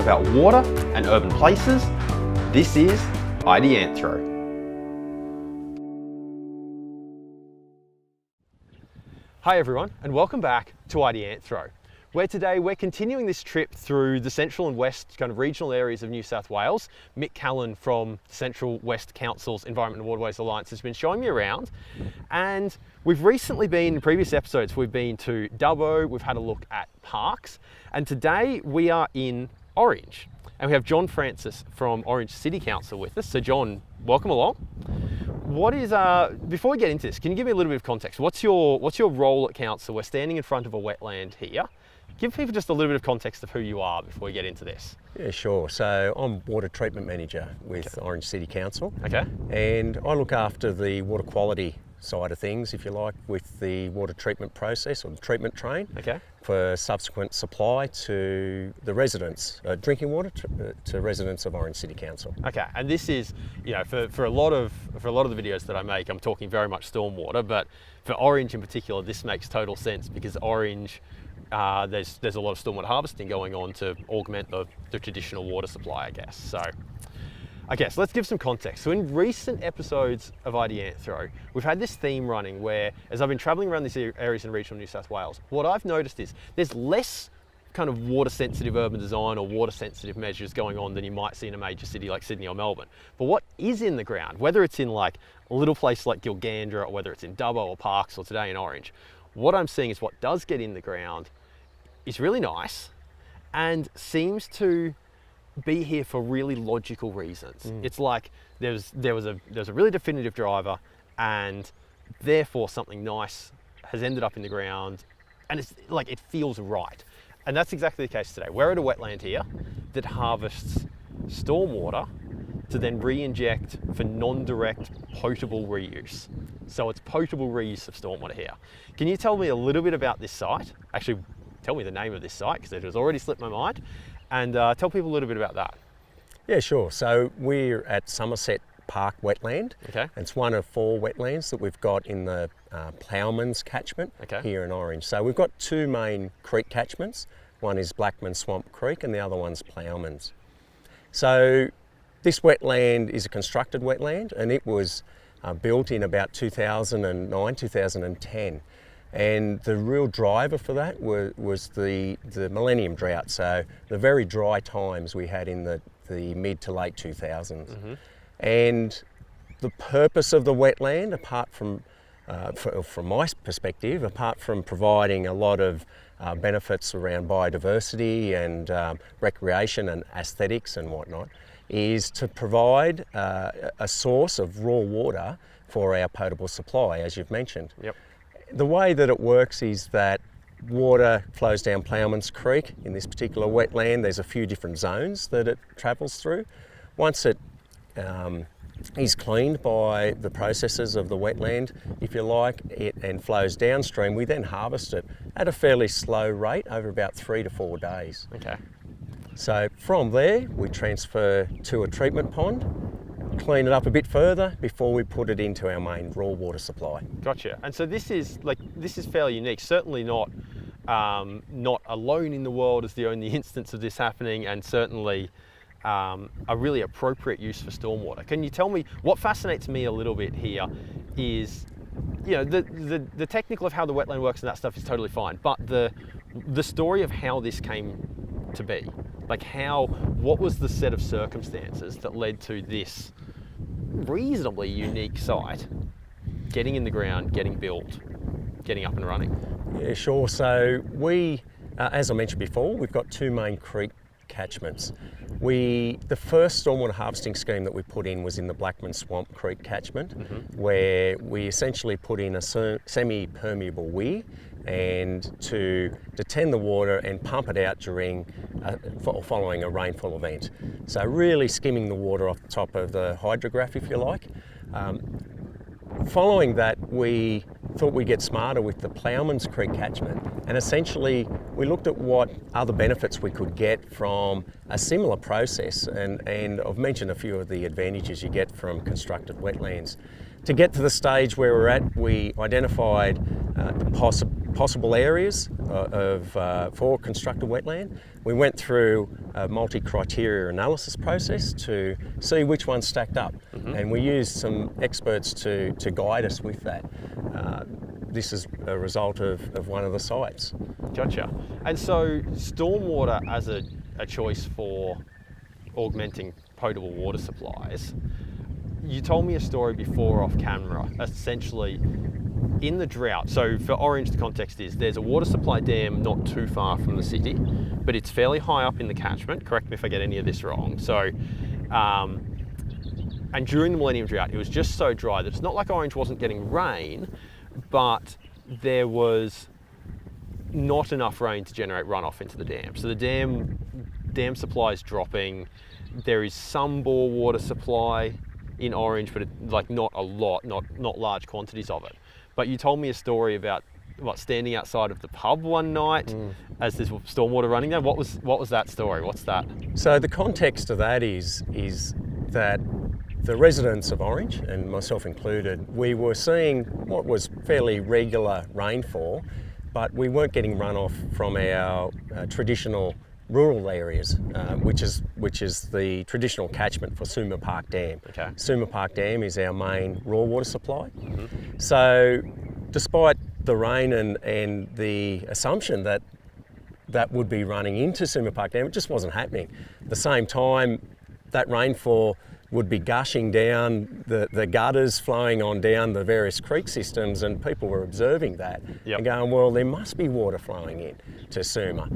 about water and urban places. This is Ideanthro. Hi everyone, and welcome back to Ideanthro, where today we're continuing this trip through the central and west kind of regional areas of New South Wales. Mick Callan from Central West Council's Environment and Waterways Alliance has been showing me around, and we've recently been, in previous episodes, we've been to Dubbo, we've had a look at parks, and today we are in Orange. And we have John Francis from Orange City Council with us. So John, welcome along. What is, before we get into this, can you give me a little bit of context? What's your role at council? We're standing in front of a wetland here. Give people just a little bit of context of who you are before we get into this. Yeah, sure. So I'm Water Treatment Manager with Orange City Council. Okay. And I look after the water quality side of things, if you like, with the water treatment process or the treatment train. Okay. For subsequent supply to the residents, drinking water to residents of Orange City Council. Okay, and this is, you know, for a lot of the videos that I make, I'm talking very much stormwater, but for Orange in particular, this makes total sense because Orange, there's a lot of stormwater harvesting going on to augment the traditional water supply, I guess. So, so let's give some context. So in recent episodes of Ideanthro, we've had this theme running where, as I've been traveling around these areas in regional New South Wales, what I've noticed is there's less kind of water sensitive urban design or water sensitive measures going on than you might see in a major city like Sydney or Melbourne. But what is in the ground, whether it's in like a little place like Gilgandra or whether it's in Dubbo or Parks or today in Orange, what I'm seeing is what does get in the ground is really nice and seems to be here for really logical reasons. It's like there was a really definitive driver, and therefore something nice has ended up in the ground, and it's like it feels right. And that's exactly the case today. We're at a wetland here that harvests stormwater to then re-inject for non-direct potable reuse. So it's potable reuse of stormwater here. Can you tell me a little bit about this site? Actually, tell me the name of this site because it has already slipped my mind. And tell people a little bit about that. Yeah, sure. So we're at Somerset Park Wetland. Okay. It's one of 4 wetlands that we've got in the Ploughman's catchment here in Orange. So we've got 2 main creek catchments. One is Blackman Swamp Creek and the other one's Ploughman's. So this wetland is a constructed wetland, and it was built in about 2009, 2010. And the real driver for that was the millennium drought, so the very dry times we had in the mid to late 2000s. And the purpose of the wetland, apart from my perspective, apart from providing a lot of benefits around biodiversity and recreation and aesthetics and whatnot, is to provide a source of raw water for our potable supply, as you've mentioned. Yep. The way that it works is that water flows down Ploughman's Creek. In this particular wetland, there's a few different zones that it travels through. Once it is cleaned by the processes of the wetland, if you like, and flows downstream, we then harvest it at a fairly slow rate over about 3 to 4 days. Okay. So from there, we transfer to a treatment pond, clean it up a bit further before we put it into our main raw water supply. Gotcha. And so this is fairly unique. Certainly not alone in the world as the only instance of this happening, and certainly a really appropriate use for stormwater. Can you tell me what fascinates me a little bit here is, you know, the technical of how the wetland works and that stuff is totally fine, but the story of how this came to be, like what was the set of circumstances that led to this reasonably unique site getting in the ground, getting built, getting up and running? Yeah, sure. So we, as I mentioned before, we've got 2 main creek catchments. The first stormwater harvesting scheme that we put in was in the Blackman Swamp Creek catchment, where we essentially put in a semi-permeable weir and to detain the water and pump it out during following a rainfall event. So really skimming the water off the top of the hydrograph, if you like. Following that, we thought we'd get smarter with the Ploughman's Creek catchment, and essentially we looked at what other benefits we could get from a similar process, and I've mentioned a few of the advantages you get from constructed wetlands. To get to the stage where we're at, we identified the possible areas for constructed wetland. We went through a multi-criteria analysis process to see which ones stacked up, and we used some experts to guide us with that. This is a result of one of the sites. Gotcha. And so stormwater as a choice for augmenting potable water supplies, you told me a story before off camera, essentially in the drought. So for Orange, the context is there's a water supply dam not too far from the city, but it's fairly high up in the catchment. Correct me if I get any of this wrong. So, and during the Millennium Drought, it was just so dry that it's not like Orange wasn't getting rain, but there was not enough rain to generate runoff into the dam. So the dam supply is dropping. There is some bore water supply in Orange, but not a lot, not large quantities of it. But you told me a story about standing outside of the pub one night as there's stormwater running there. What was that story? What's that? So the context of that is that the residents of Orange, and myself included, we were seeing what was fairly regular rainfall, but we weren't getting runoff from our traditional rural areas, which is the traditional catchment for Suma Park Dam. Okay. Suma Park Dam is our main raw water supply. So despite the rain and the assumption that would be running into Suma Park Dam, it just wasn't happening. At the same time, that rainfall would be gushing down the gutters, flowing on down the various creek systems, and people were observing that and going, well, there must be water flowing in to Suma.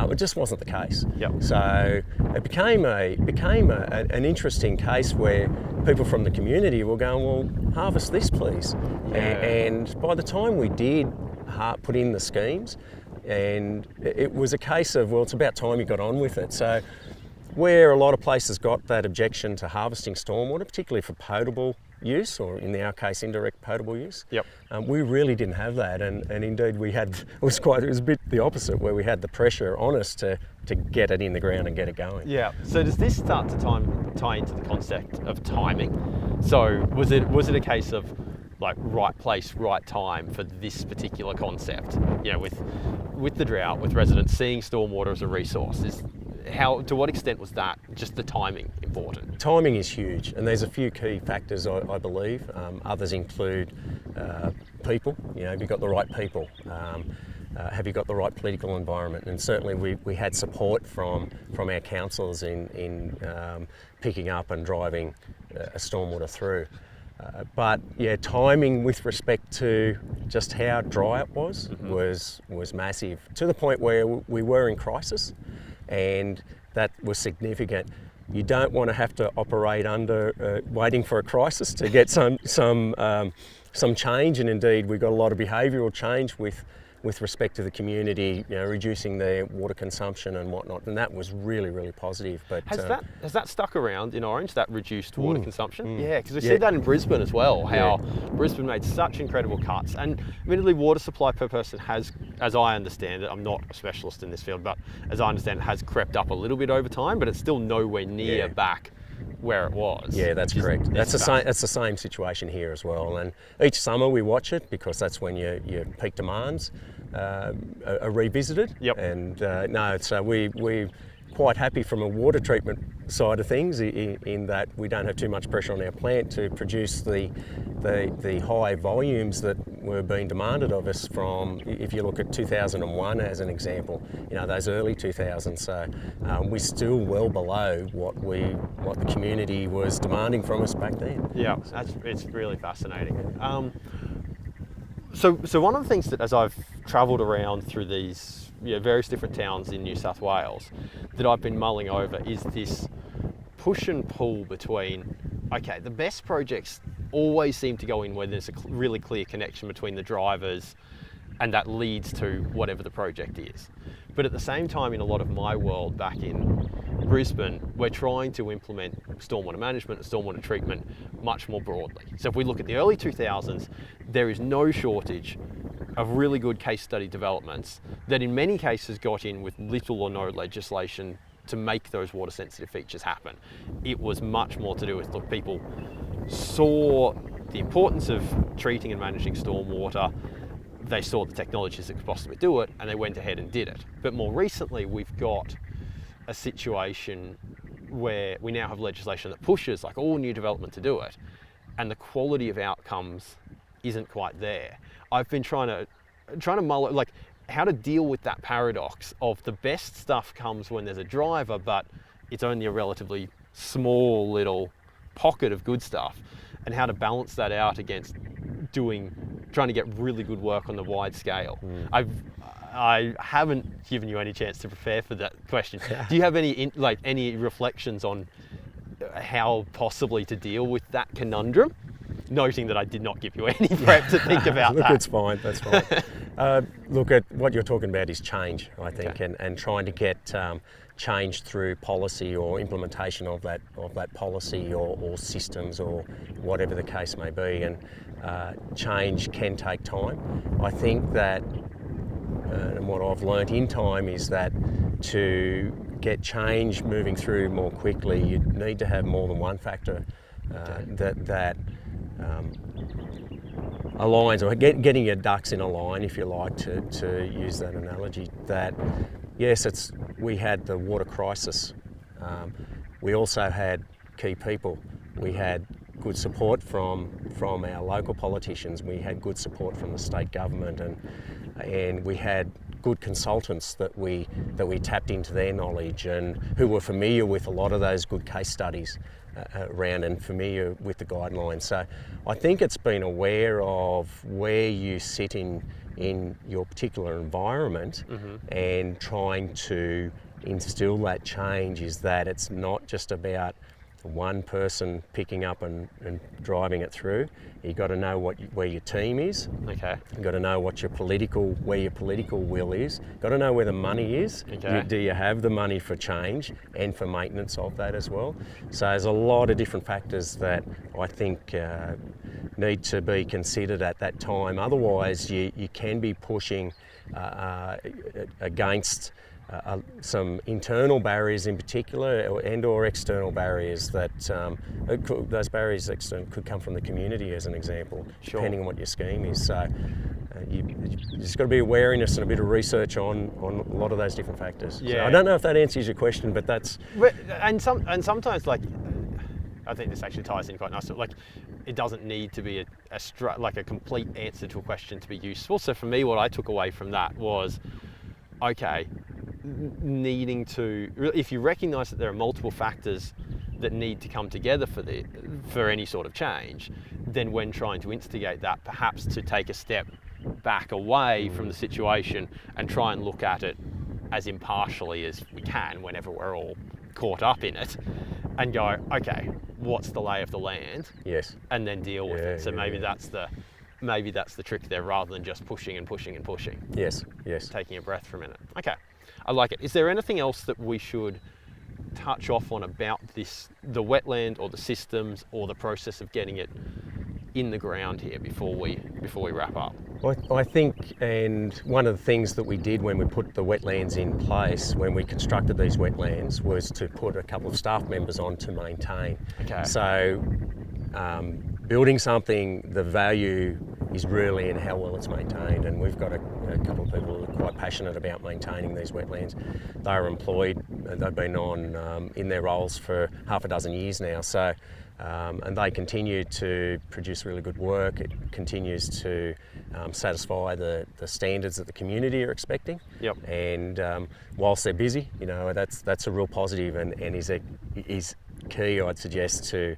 It just wasn't the case. So it became an interesting case where people from the community were going, well, harvest this, please. And by the time we did put in the schemes, and it was a case of, well, it's about time you got on with it. So where a lot of places got that objection to harvesting stormwater, particularly for potable use, or in our case, indirect potable use, we really didn't have that, and indeed we had, it was a bit the opposite, where we had the pressure on us to get it in the ground and get it going. Yeah. So does this start to tie into the concept of timing? So was it a case of like right place, right time for this particular concept? You know, with the drought, with residents seeing stormwater as a resource, to what extent was that just the timing important? Timing is huge, and there's a few key factors I believe. Others include people. You know, have you got the right people? Have you got the right political environment? And certainly we had support from our councillors in picking up and driving a stormwater through. But yeah, timing with respect to just how dry it was massive, to the point where we were in crisis, and that was significant. You don't want to have to operate under waiting for a crisis to get some change, and indeed we got a lot of behavioural change with respect to the community, you know, reducing their water consumption and whatnot, and that was really, really positive. But has that stuck around in Orange, that reduced water consumption? Yeah, because we see that in Brisbane as well, how Brisbane made such incredible cuts, and admittedly water supply per person has, as I understand it, I'm not a specialist in this field, but as I understand it, has crept up a little bit over time, but it's still nowhere near back where it was. Yeah, that's correct. That's the same situation here as well. And each summer we watch it, because that's when your peak demands are revisited. And so we're quite happy from a water treatment side of things in that we don't have too much pressure on our plant to produce the high volumes that were being demanded of us from, if you look at 2001 as an example, you know, those early 2000s. So we're still well below what the community was demanding from us back then. Yeah, it's really fascinating. So one of the things that, as I've travelled around through these various different towns in New South Wales, that I've been mulling over is this push and pull between, okay, the best projects always seem to go in where there's a really clear connection between the drivers, and that leads to whatever the project is. But at the same time, in a lot of my world back in Brisbane, we're trying to implement stormwater management and stormwater treatment much more broadly. So if we look at the early 2000s, there is no shortage of really good case study developments that in many cases got in with little or no legislation to make those water sensitive features happen. It was much more to do with, look, people saw the importance of treating and managing stormwater, they saw the technologies that could possibly do it, and they went ahead and did it. But more recently, we've got a situation where we now have legislation that pushes like all new development to do it, and the quality of outcomes isn't quite there. I've been trying to mull like how to deal with that paradox of the best stuff comes when there's a driver, but it's only a relatively small little pocket of good stuff, and how to balance that out against trying to get really good work on the wide scale. I haven't given you any chance to prepare for that question. Do you have any reflections on how possibly to deal with that conundrum? Noting that I did not give you any prep to think about Look, that. it's fine, that's fine. Look, at what you're talking about is change, I think, and trying to get change through policy or implementation of that policy or systems or whatever the case may be. And change can take time. I think that, and what I've learnt in time is that to get change moving through more quickly, you need to have more than one factor that aligns, or getting your ducks in a line, if you like, to use that analogy. That yes, we had the water crisis. We also had key people. We had good support from our local politicians. We had good support from the state government, and we had good consultants that we tapped into their knowledge and who were familiar with a lot of those good case studies around and familiar with the guidelines. So I think it's been aware of where you sit in your particular environment, and trying to instill that change is that it's not just about one person picking up and driving it through. You've got to know where your team is. Okay. You've got to know where your political will is. You've got to know where the money is. Okay. Do you have the money for change and for maintenance of that as well? So there's a lot of different factors that I think need to be considered at that time. Otherwise, you can be pushing against some internal barriers in particular, and/or external barriers that those barriers could come from the community, as an example, depending on what your scheme is. So you just got to be awareness and a bit of research on a lot of those different factors. Yeah. So I don't know if that answers your question, but that's. And sometimes, like, I think this actually ties in quite nicely. Like, it doesn't need to be a complete answer to a question to be useful. So for me, what I took away from that was, okay, needing to, if you recognise that there are multiple factors that need to come together for any sort of change, then when trying to instigate that, perhaps to take a step back away from the situation and try and look at it as impartially as we can whenever we're all caught up in it, and go, okay, what's the lay of the land? Yes. And then deal with it. So maybe that's the trick there, rather than just pushing and pushing and pushing. Yes. Taking a breath for a minute. Okay, I like it. Is there anything else that we should touch off on about the wetland or the systems or the process of getting it in the ground here before we wrap up? Well, I think, and one of the things that we did when we put the wetlands in place, when we constructed these wetlands, was to put a couple of staff members on to maintain. Okay. So building something, the value is really in how well it's maintained, and we've got a couple of people who are quite passionate about maintaining these wetlands. They are employed, they've been on in their roles for half a dozen years now, so and they continue to produce really good work. It continues to satisfy the standards that the community are expecting. Yep. And whilst they're busy, that's a real positive, and is key, I'd suggest, to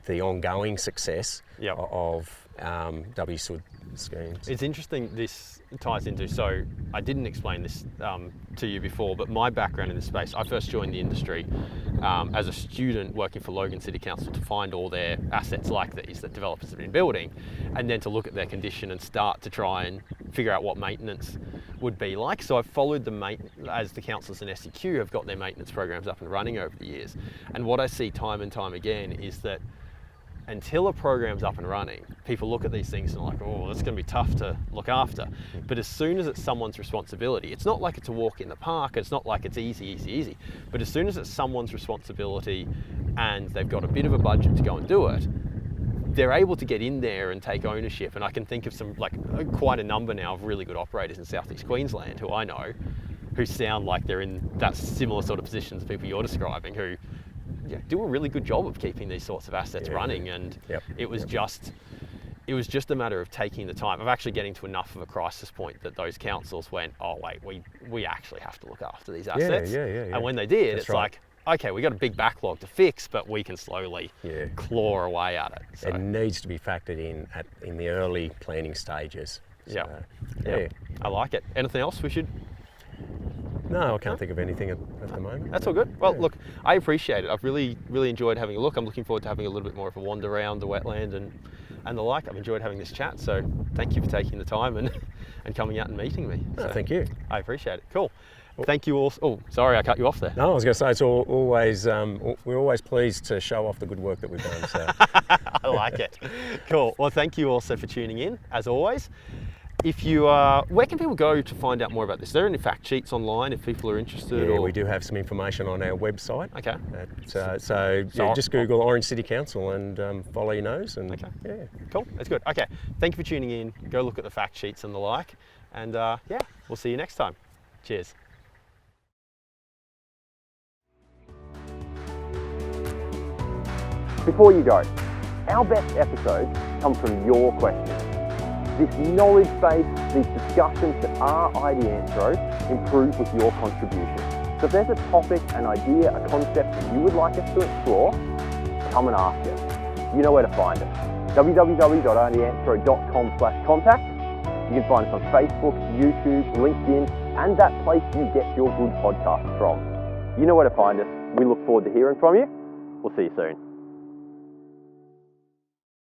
the ongoing success of WSUD schemes. It's interesting, this ties into, so I didn't explain this to you before, but my background in this space, I first joined the industry as a student working for Logan City Council to find all their assets like these that developers have been building, and then to look at their condition and start to try and figure out what maintenance would be like. So I've followed as the councils in SEQ have got their maintenance programs up and running over the years. And what I see time and time again is that until a program's up and running, people look at these things and are like, oh, that's going to be tough to look after. But as soon as it's someone's responsibility, it's not like it's a walk in the park, it's not like it's easy. But as soon as it's someone's responsibility and they've got a bit of a budget to go and do it, they're able to get in there and take ownership. And I can think of some, like quite a number now of really good operators in Southeast Queensland who I know, who sound like they're in that similar sort of position as people you're describing, who do a really good job of keeping these sorts of assets running. And it was just a matter of taking the time of actually getting to enough of a crisis point that those councils went, oh wait, we actually have to look after these assets. And when they did, it's like, okay, we got a big backlog to fix, but we can slowly claw away at it. So. It needs to be factored in the early planning stages. So, I like it. Anything else we should? No, I can't think of anything at the moment. That's all good. Well, look, I appreciate it. I've really enjoyed having a look. I'm looking forward to having a little bit more of a wander around the wetland and the like. I've enjoyed having this chat, so thank you for taking the time and coming out and meeting me. So, thank you. I appreciate it. Cool. Thank you all. Oh, sorry, I cut you off there. No, I was going to say it's always we're always pleased to show off the good work that we've done. So. I like it. Cool. Well, thank you also for tuning in, as always. If you where can people go to find out more about this? Are there any fact sheets online if people are interested? Yeah, we do have some information on our website. Okay. So just Google Orange City Council and follow your nose. And yeah, cool. That's good. Okay. Thank you for tuning in. Go look at the fact sheets and the like. And we'll see you next time. Cheers. Before you go, our best episodes come from your questions. This knowledge base, these discussions that are Ideanthro improve with your contribution. So if there's a topic, an idea, a concept that you would like us to explore, come and ask us. You know where to find us. www.ideanthro.com/contact. You can find us on Facebook, YouTube, LinkedIn, and that place you get your good podcasts from. You know where to find us. We look forward to hearing from you. We'll see you soon.